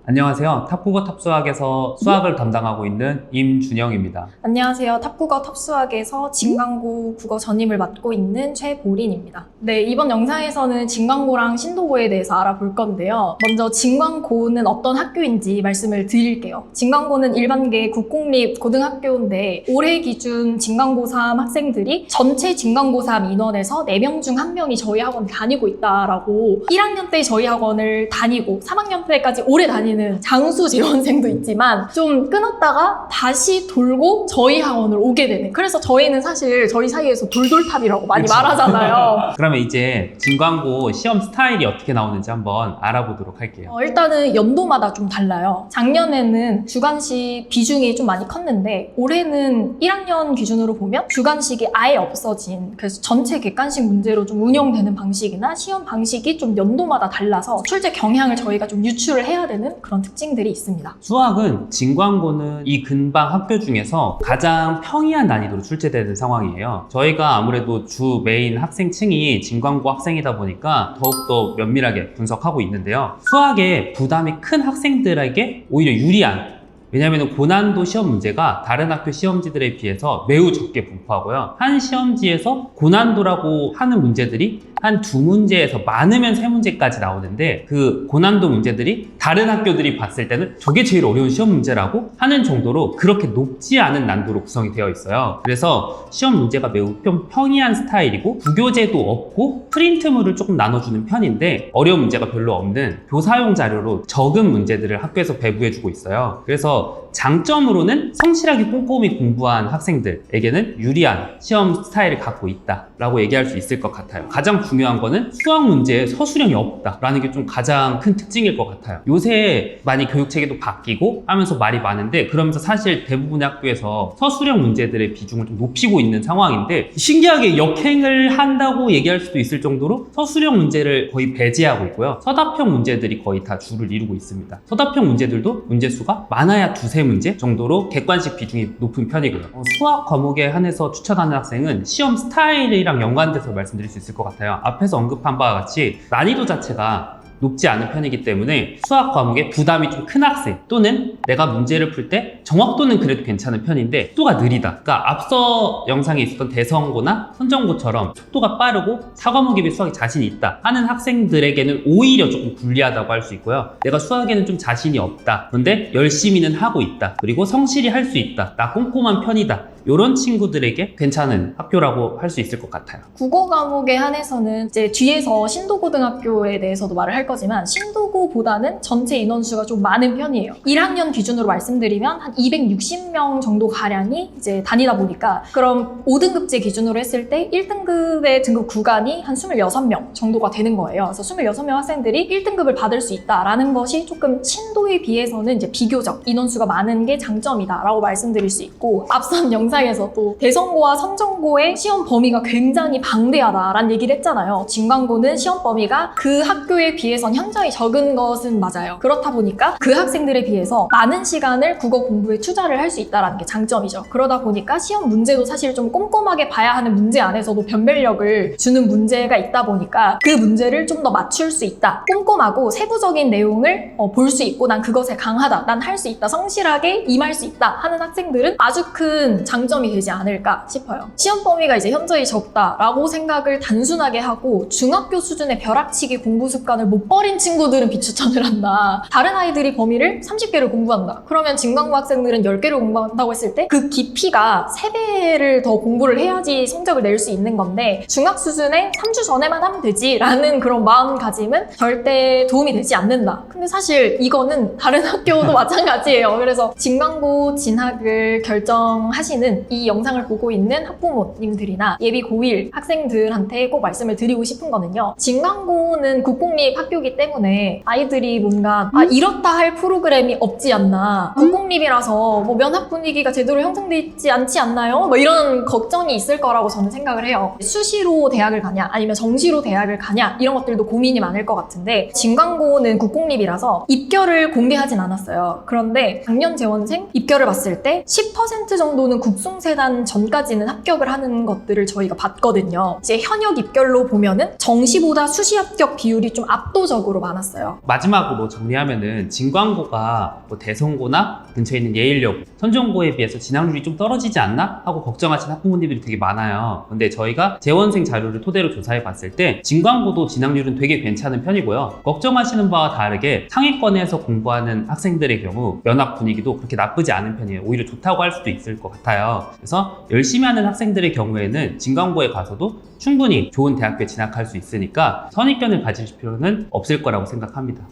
안녕하세요. 탑국어 탑수학에서 수학을 담당하고 있는 임준영입니다. 안녕하세요. 탑국어 탑수학에서 진강고 국어 전임을 맡고 있는 최보린입니다. 네, 이번 영상에서는 진강고랑 신도고에 대해서 알아볼 건데요. 먼저 진강고는 어떤 학교인지 말씀을 드릴게요. 진강고는 일반계 국공립 고등학교인데 올해 기준 진강고 3 학생들이 전체 진강고 3 인원에서 4명 중 1명이 저희 학원 다니고 있다라고 1학년 때 저희 학원을 다니고 3학년 때까지 오래 다니는 장수 재원생도 있지만 좀 끊었다가 다시 돌고 저희 학원을 오게 되는, 그래서 저희는 사실 저희 사이에서 돌돌탑이라고 많이 말하잖아요. 그러면 이제 진강고 시험 스타일이 어떻게 나오는지 한번 알아보도록 할게요. 일단은 연도마다 좀 달라요. 작년에는 주관식 비중이 좀 많이 컸는데 올해는 1학년 기준으로 보면 주관식이 아예 없어진, 그래서 전체 객관식 문제로 좀 운영되는 방식이나 시험 방식이 좀 연도마다 달라서 출제 경향을 저희가 좀 유추를 해야 되는 그런 특징들이 있습니다. 수학은 진강고는 이 근방 학교 중에서 가장 평이한 난이도로 출제되는 상황이에요. 저희가 아무래도 주 메인 학생층이 진강고 학생이다 보니까 더욱더 면밀하게 분석하고 있는데요. 수학에 부담이 큰 학생들에게 오히려 유리한, 왜냐하면 고난도 시험 문제가 다른 학교 시험지들에 비해서 매우 적게 분포하고요. 한 시험지에서 고난도라고 하는 문제들이 한 2문제에서 많으면 3문제까지 나오는데, 그 고난도 문제들이 다른 학교들이 봤을 때는 저게 제일 어려운 시험 문제라고 하는 정도로 그렇게 높지 않은 난도로 구성이 되어 있어요. 그래서 시험 문제가 매우 평이한 스타일이고 부교재도 없고 프린트물을 조금 나눠주는 편인데 어려운 문제가 별로 없는 교사용 자료로 적은 문제들을 학교에서 배부해주고 있어요. 그래서 장점으로는 성실하게 꼼꼼히 공부한 학생들에게는 유리한 시험 스타일을 갖고 있다라고 얘기할 수 있을 것 같아요. 가장 중요한 거는 수학 문제에 서술형이 없다라는 게 좀 가장 큰 특징일 것 같아요. 요새 많이 교육체계도 바뀌고 하면서 말이 많은데, 그러면서 사실 대부분의 학교에서 서술형 문제들의 비중을 좀 높이고 있는 상황인데, 신기하게 역행을 한다고 얘기할 수도 있을 정도로 서술형 문제를 거의 배제하고 있고요. 서답형 문제들이 거의 다 주를 이루고 있습니다. 서답형 문제들도 문제수가 많아야 2-3문제 정도로 객관식 비중이 높은 편이고요. 수학 과목에 한해서 추천하는 학생은 시험 스타일이랑 연관돼서 말씀드릴 수 있을 것 같아요. 앞에서 언급한 바와 같이 난이도 자체가 높지 않은 편이기 때문에 수학 과목에 부담이 좀 큰 학생, 또는 내가 문제를 풀 때 정확도는 그래도 괜찮은 편인데 속도가 느리다, 그러니까 앞서 영상에 있었던 대성고나 선정고처럼 속도가 빠르고 사과목에 비해 수학에 자신이 있다 하는 학생들에게는 오히려 조금 불리하다고 할 수 있고요. 내가 수학에는 좀 자신이 없다, 그런데 열심히는 하고 있다, 그리고 성실히 할 수 있다, 나 꼼꼼한 편이다, 이런 친구들에게 괜찮은 학교라고 할 수 있을 것 같아요. 국어 과목에 한해서는 이제 뒤에서 신도고등학교에 대해서도 말을 할 거지만 신도고보다는 전체 인원수가 좀 많은 편이에요. 1학년 기준으로 말씀드리면 한 260명 정도 가량이 이제 다니다 보니까, 그럼 5등급제 기준으로 했을 때 1등급의 등급 구간이 한 26명 정도가 되는 거예요. 그래서 26명 학생들이 1등급을 받을 수 있다라는 것이 조금 신도에 비해서는 이제 비교적 인원수가 많은 게 장점이다라고 말씀드릴 수 있고, 앞선 영상에서 또 대성고와 선정고의 시험 범위가 굉장히 방대하다라는 얘기를 했잖아요. 진강고는 시험 범위가 그 학교에 비해선 현저히 적은 것은 맞아요. 그렇다 보니까 그 학생들에 비해서 많은 시간을 국어 공부에 투자를 할 수 있다는 게 장점이죠. 그러다 보니까 시험 문제도 사실 좀 꼼꼼하게 봐야 하는 문제 안에서도 변별력을 주는 문제가 있다 보니까 그 문제를 좀 더 맞출 수 있다, 꼼꼼하고 세부적인 내용을 볼 수 있고 난 그것에 강하다, 난 할 수 있다, 성실하게 임할 수 있다 하는 학생들은 아주 큰 장점이 되지 않을까 싶어요. 시험 범위가 이제 현저히 적다라고 생각을 단순하게 하고 중학교 수준의 벼락치기 공부 습관을 못 버린 친구들은 비추천을 한다. 다른 아이들이 범위를 30개를 공부한다. 그러면 진강고 학생들은 10개를 공부한다고 했을 때 그 깊이가 3배를 더 공부를 해야지 성적을 낼 수 있는 건데, 중학 수준에 3주 전에만 하면 되지 라는 그런 마음가짐은 절대 도움이 되지 않는다. 근데 사실 이거는 다른 학교도 마찬가지예요. 그래서 진강고 진학을 결정하시는 이 영상을 보고 있는 학부모님들이나 예비 고1 학생들한테 꼭 말씀을 드리고 싶은 거는요, 진강고는 국공립 학교이기 때문에 아이들이 뭔가 이렇다 할 프로그램이 없지 않나, 국공립이라서 뭐 면학 분위기가 제대로 형성돼 있지 않지 않나요? 뭐 이런 걱정이 있을 거라고 저는 생각을 해요. 수시로 대학을 가냐 아니면 정시로 대학을 가냐 이런 것들도 고민이 많을 것 같은데, 진강고는 국공립이라서 입결을 공개하진 않았어요. 그런데 작년 재원생 입결을 봤을 때 10% 정도는 국수 입송세단 전까지는 합격을 하는 것들을 저희가 봤거든요. 이제 현역 입결로 보면은 정시보다 수시 합격 비율이 좀 압도적으로 많았어요. 마지막으로 정리하면은 진광고가 뭐 대성고나 근처에 있는 예일여고, 선전고에 비해서 진학률이 좀 떨어지지 않나 하고 걱정하시는 학부모님들이 되게 많아요. 근데 저희가 재원생 자료를 토대로 조사해 봤을 때 진광고도 진학률은 되게 괜찮은 편이고요. 걱정하시는 바와 다르게 상위권에서 공부하는 학생들의 경우 면학 분위기도 그렇게 나쁘지 않은 편이에요. 오히려 좋다고 할 수도 있을 것 같아요. 그래서 열심히 하는 학생들의 경우에는 진광고에 가서도 충분히 좋은 대학교에 진학할 수 있으니까 선입견을 가질 필요는 없을 거라고 생각합니다.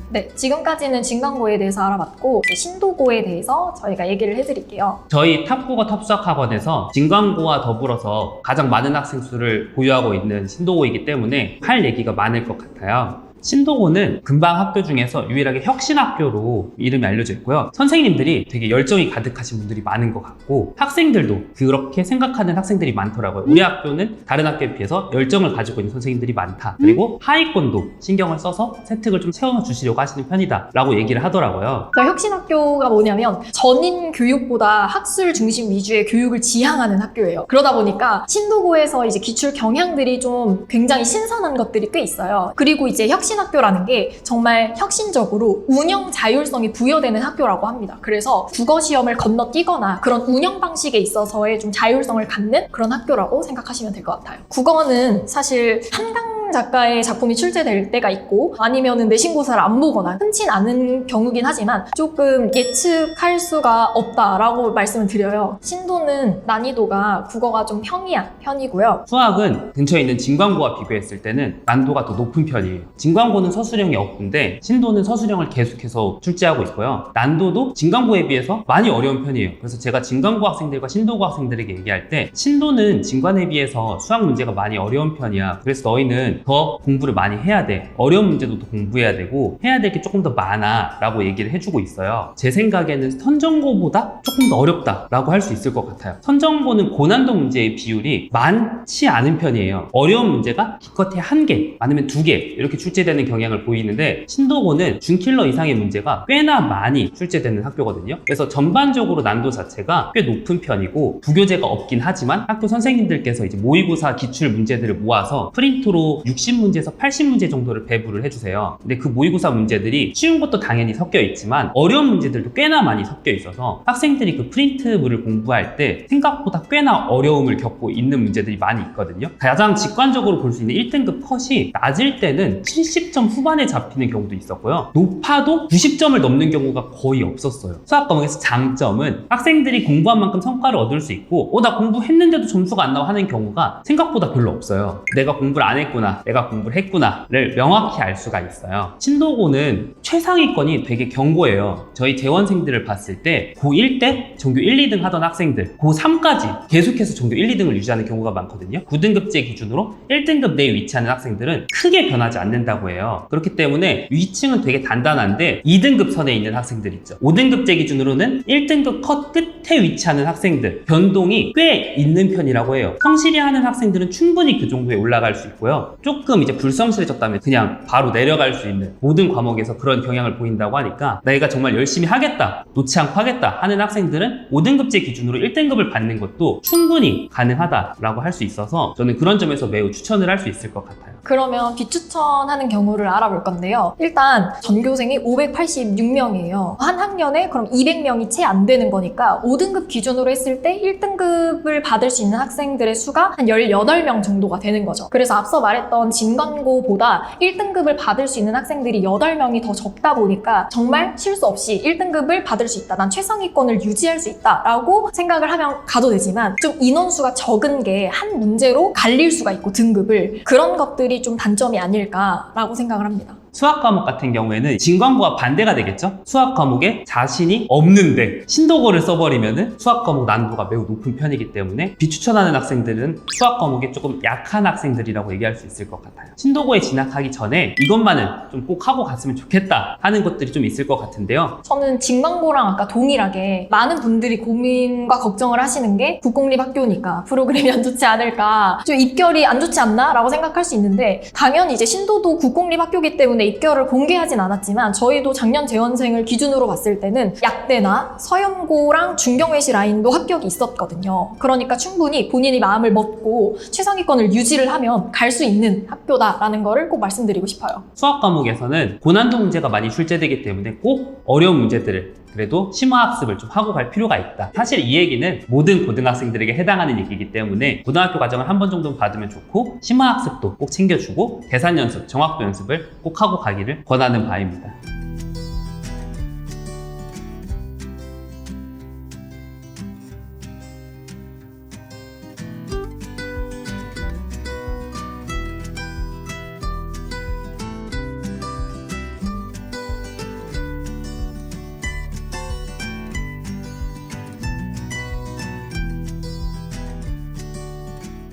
네, 지금까지는 진광고에 대해서 알아봤고 이제 신도고에 대해서 저희가 얘기를 해드릴게요. 저희 탑국어 탑수학학원에서 진광고와 더불어서 가장 많은 학생 수를 보유하고 있는 신도고이기 때문에 할 얘기가 많을 것 같아요. 신도고는 근방 학교 중에서 유일하게 혁신학교로 이름이 알려져 있고요. 선생님들이 되게 열정이 가득하신 분들이 많은 것 같고 학생들도 그렇게 생각하는 학생들이 많더라고요. 우리 학교는 다른 학교에 비해서 열정을 가지고 있는 선생님들이 많다. 그리고 하위권도 신경을 써서 세특을 좀 채워주시려고 하시는 편이다 라고 얘기를 하더라고요. 혁신학교가 뭐냐면 전인 교육보다 학술 중심 위주의 교육을 지향하는 학교예요. 그러다 보니까 신도고에서 이제 기출 경향들이 좀 굉장히 신선한 것들이 꽤 있어요. 그리고 이제 혁신학교라는 게 정말 혁신적으로 운영 자율성이 부여되는 학교라고 합니다. 그래서 국어 시험을 건너뛰거나 그런 운영 방식에 있어서의 좀 자율성을 갖는 그런 학교라고 생각하시면 될 것 같아요. 국어는 사실 한강 작가의 작품이 출제될 때가 있고 아니면은 내신고사를 안 보거나 흔치 않은 경우긴 하지만 조금 예측할 수가 없다라고 말씀을 드려요. 신도는 난이도가 국어가 좀 평이한 편이고요. 수학은 근처에 있는 진광고와 비교했을 때는 난도가 더 높은 편이에요. 진광고는 서술형이 없는데 신도는 서술형을 계속해서 출제하고 있고요. 난도도 진광고에 비해서 많이 어려운 편이에요. 그래서 제가 진광고 학생들과 신도고 학생들에게 얘기할 때 신도는 진관에 비해서 수학 문제가 많이 어려운 편이야. 그래서 너희는 더 공부를 많이 해야 돼. 어려운 문제도 더 공부해야 되고 해야 될 게 조금 더 많아 라고 얘기를 해주고 있어요. 제 생각에는 선전고보다 조금 더 어렵다 라고 할 수 있을 것 같아요. 선전고는 고난도 문제의 비율이 많지 않은 편이에요. 어려운 문제가 기껏해 1개, 많으면 2개 이렇게 출제되는 경향을 보이는데 신도고는 준킬러 이상의 문제가 꽤나 많이 출제되는 학교거든요. 그래서 전반적으로 난도 자체가 꽤 높은 편이고 부교재가 없긴 하지만 학교 선생님들께서 이제 모의고사 기출 문제들을 모아서 프린트로 60문제에서 80문제 정도를 배부를 해주세요. 근데 그 모의고사 문제들이 쉬운 것도 당연히 섞여 있지만 어려운 문제들도 꽤나 많이 섞여 있어서 학생들이 그 프린트물을 공부할 때 생각보다 꽤나 어려움을 겪고 있는 문제들이 많이 있거든요. 가장 직관적으로 볼 수 있는 1등급 컷이 낮을 때는 70점 후반에 잡히는 경우도 있었고요. 높아도 90점을 넘는 경우가 거의 없었어요. 수학 과목에서 장점은 학생들이 공부한 만큼 성과를 얻을 수 있고 나 공부했는데도 점수가 안 나와 하는 경우가 생각보다 별로 없어요. 내가 공부를 안 했구나, 내가 공부를 했구나를 명확히 알 수가 있어요. 신도고는 최상위권이 되게 견고해요. 저희 재원생들을 봤을 때 고1 때 전교 1, 2등 하던 학생들 고3까지 계속해서 전교 1, 2등을 유지하는 경우가 많거든요. 9등급제 기준으로 1등급 내에 위치하는 학생들은 크게 변하지 않는다고 해요. 그렇기 때문에 위층은 되게 단단한데 2등급 선에 있는 학생들 있죠. 5등급제 기준으로는 1등급 컷 끝에 위치하는 학생들 변동이 꽤 있는 편이라고 해요. 성실히 하는 학생들은 충분히 그 정도에 올라갈 수 있고요. 조금 이제 불성실해졌다면 그냥 바로 내려갈 수 있는 모든 과목에서 그런 경향을 보인다고 하니까 내가 정말 열심히 하겠다, 놓지 않고 하겠다 하는 학생들은 5등급제 기준으로 1등급을 받는 것도 충분히 가능하다라고 할 수 있어서 저는 그런 점에서 매우 추천을 할 수 있을 것 같아요. 그러면 비추천하는 경우를 알아볼 건데요. 일단 전교생이 586명이에요. 한 학년에 그럼 200명이 채 안 되는 거니까 5등급 기준으로 했을 때 1등급을 받을 수 있는 학생들의 수가 한 18명 정도가 되는 거죠. 그래서 앞서 말했던 진관고보다 1등급을 받을 수 있는 학생들이 8명이 더 적다 보니까 정말 실수 없이 1등급을 받을 수 있다. 난 최상위권을 유지할 수 있다. 라고 생각을 하면 가도 되지만 좀 인원수가 적은 게 한 문제로 갈릴 수가 있고 등급을 그런 것들이 좀 단점이 아닐까라고 생각을 합니다. 수학 과목 같은 경우에는 진광고와 반대가 되겠죠? 수학 과목에 자신이 없는데 신도고를 써버리면은 수학 과목 난이도가 매우 높은 편이기 때문에 비추천하는 학생들은 수학 과목에 조금 약한 학생들이라고 얘기할 수 있을 것 같아요. 신도고에 진학하기 전에 이것만은 좀 꼭 하고 갔으면 좋겠다 하는 것들이 좀 있을 것 같은데요. 저는 진광고랑 아까 동일하게 많은 분들이 고민과 걱정을 하시는 게 국공립학교니까 프로그램이 안 좋지 않을까, 좀 입결이 안 좋지 않나? 라고 생각할 수 있는데, 당연히 이제 신도도 국공립학교이기 때문에 입결을 공개하진 않았지만 저희도 작년 재원생을 기준으로 봤을 때는 약대나 서연고랑 중경외시 라인도 합격이 있었거든요. 그러니까 충분히 본인이 마음을 먹고 최상위권을 유지를 하면 갈 수 있는 학교다라는 거를 꼭 말씀드리고 싶어요. 수학 과목에서는 고난도 문제가 많이 출제되기 때문에 꼭 어려운 문제들을 그래도 심화학습을 좀 하고 갈 필요가 있다. 사실 이 얘기는 모든 고등학생들에게 해당하는 얘기이기 때문에 고등학교 과정을 한 번 정도 받으면 좋고 심화학습도 꼭 챙겨주고 계산 연습, 정확도 연습을 꼭 하고 가기를 권하는 바입니다.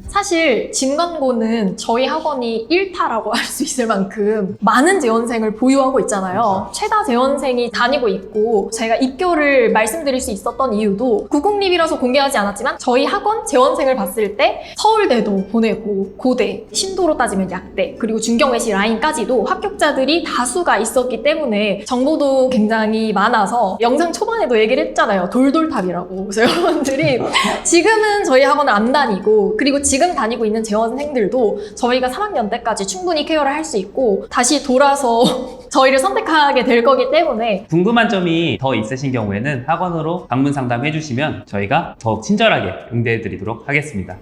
사실 진광고는 저희 학원이 1타라고 할 수 있을 만큼 많은 재원생을 보유하고 있잖아요. 최다 재원생이 다니고 있고, 제가 입결을 말씀드릴 수 있었던 이유도 국공립이라서 공개하지 않았지만 저희 학원 재원생을 봤을 때 서울대도 보내고 고대, 신도로 따지면 약대, 그리고 중경외시 라인까지도 합격자들이 다수가 있었기 때문에 정보도 굉장히 많아서 영상 초반에도 얘기를 했잖아요. 돌돌탑이라고. 그래서 여러분들이 지금은 저희 학원을 안 다니고, 그리고 지금 다니고 있는 재원생들도 저희가 3학년 때까지 충분히 케어를 할 수 있고 다시 돌아서 저희를 선택하게 될 거기 때문에, 궁금한 점이 더 있으신 경우에는 학원으로 방문 상담해 주시면 저희가 더욱 친절하게 응대해 드리도록 하겠습니다.